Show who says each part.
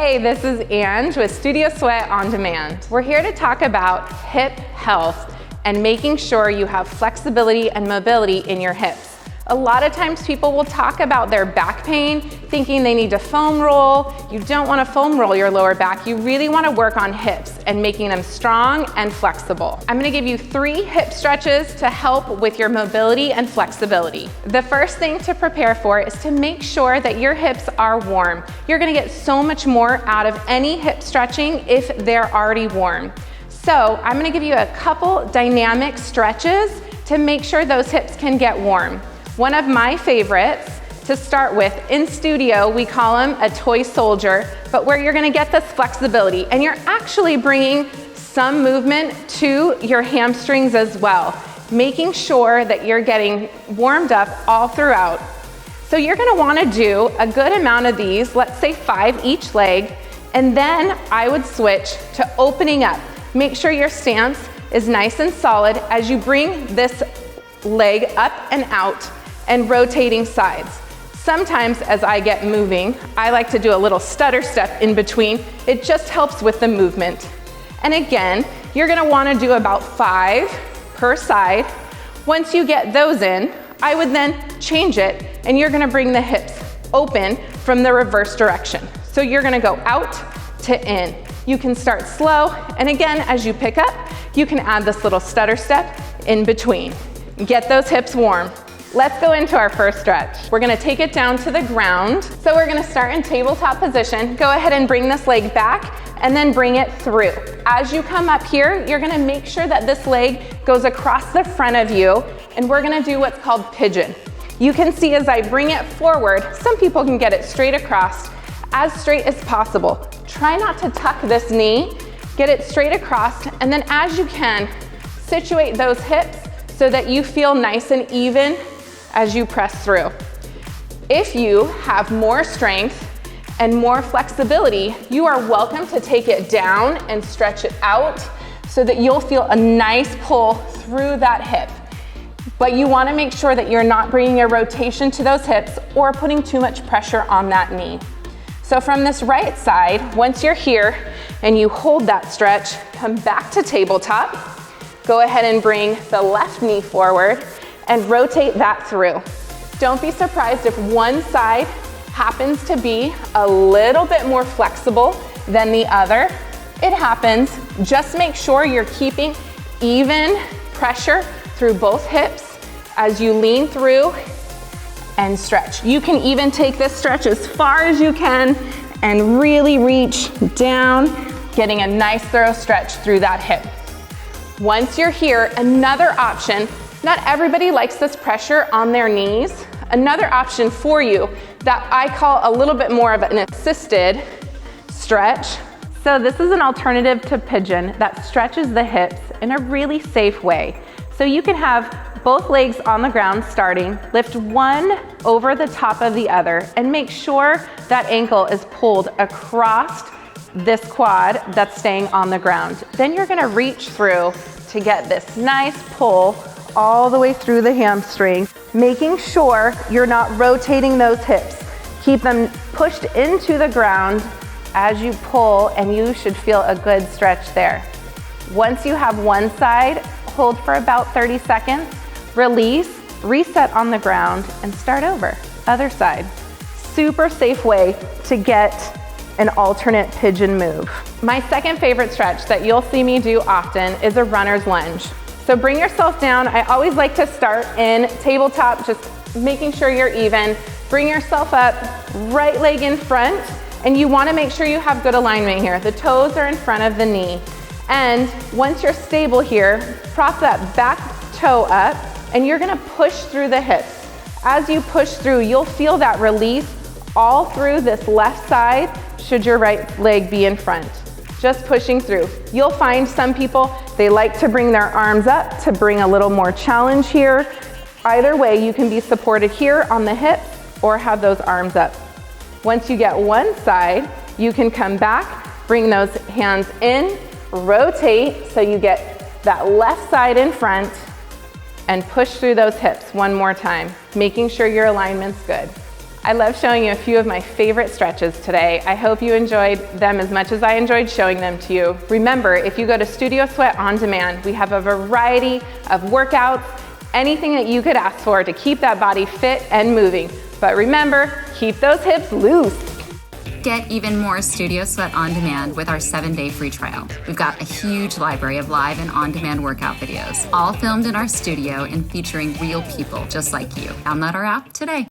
Speaker 1: Hey, this is Ange with Studio Sweat On Demand. We're here to talk about hip health and making sure you have flexibility and mobility in your hips. A lot of times people will talk about their back pain, thinking they need to foam roll. You don't want to foam roll your lower back. You really want to work on hips and making them strong and flexible. I'm going to give you 3 hip stretches to help with your mobility and flexibility. The first thing to prepare for is to make sure that your hips are warm. You're going to get so much more out of any hip stretching if they're already warm. So I'm going to give you a couple dynamic stretches to make sure those hips can get warm. One of my favorites to start with, in studio, we call him a toy soldier, but where you're gonna get this flexibility and you're actually bringing some movement to your hamstrings as well, making sure that you're getting warmed up all throughout. So you're gonna wanna do a good amount of these, let's say 5 each leg, and then I would switch to opening up. Make sure your stance is nice and solid as you bring this leg up and out and rotating sides. Sometimes as I get moving, I like to do a little stutter step in between. It just helps with the movement. And again, you're gonna wanna do about 5 per side. Once you get those in, I would then change it and you're gonna bring the hips open from the reverse direction. So you're gonna go out to in. You can start slow, and again, as you pick up, you can add this little stutter step in between. Get those hips warm. Let's go into our first stretch. We're gonna take it down to the ground. So we're gonna start in tabletop position. Go ahead and bring this leg back and then bring it through. As you come up here, you're gonna make sure that this leg goes across the front of you, and we're gonna do what's called pigeon. You can see as I bring it forward, some people can get it straight across, as straight as possible. Try not to tuck this knee, get it straight across, and then as you can, situate those hips so that you feel nice and even as you press through. If you have more strength and more flexibility, you are welcome to take it down and stretch it out so that you'll feel a nice pull through that hip. But you wanna make sure that you're not bringing a rotation to those hips or putting too much pressure on that knee. So from this right side, once you're here and you hold that stretch, come back to tabletop. Go ahead and bring the left knee forward and rotate that through. Don't be surprised if one side happens to be a little bit more flexible than the other. It happens. Just make sure you're keeping even pressure through both hips as you lean through and stretch. You can even take this stretch as far as you can and really reach down, getting a nice thorough stretch through that hip. Once you're here, another option, not everybody likes this pressure on their knees. Another option for you that I call a little bit more of an assisted stretch. So this is an alternative to pigeon that stretches the hips in a really safe way. So you can have both legs on the ground starting, lift one over the top of the other, and make sure that ankle is pulled across this quad that's staying on the ground. Then you're gonna reach through to get this nice pull all the way through the hamstring, making sure you're not rotating those hips. Keep them pushed into the ground as you pull, and you should feel a good stretch there. Once you have one side, hold for about 30 seconds, release, reset on the ground, and start over. Other side. Super safe way to get an alternate pigeon move. My second favorite stretch that you'll see me do often is a runner's lunge. So bring yourself down. I always like to start in tabletop, just making sure you're even. Bring yourself up, right leg in front, and you wanna make sure you have good alignment here. The toes are in front of the knee. And once you're stable here, prop that back toe up, and you're gonna push through the hips. As you push through, you'll feel that release all through this left side, should your right leg be in front. Just pushing through. You'll find some people, they like to bring their arms up to bring a little more challenge here. Either way, you can be supported here on the hip or have those arms up. Once you get one side, you can come back, bring those hands in, rotate so you get that left side in front, and push through those hips one more time, making sure your alignment's good. I love showing you a few of my favorite stretches today. I hope you enjoyed them as much as I enjoyed showing them to you. Remember, if you go to Studio Sweat On Demand, we have a variety of workouts, anything that you could ask for to keep that body fit and moving. But remember, keep those hips loose.
Speaker 2: Get even more Studio Sweat On Demand with our 7-day free trial. We've got a huge library of live and on-demand workout videos, all filmed in our studio and featuring real people just like you. Download our app today.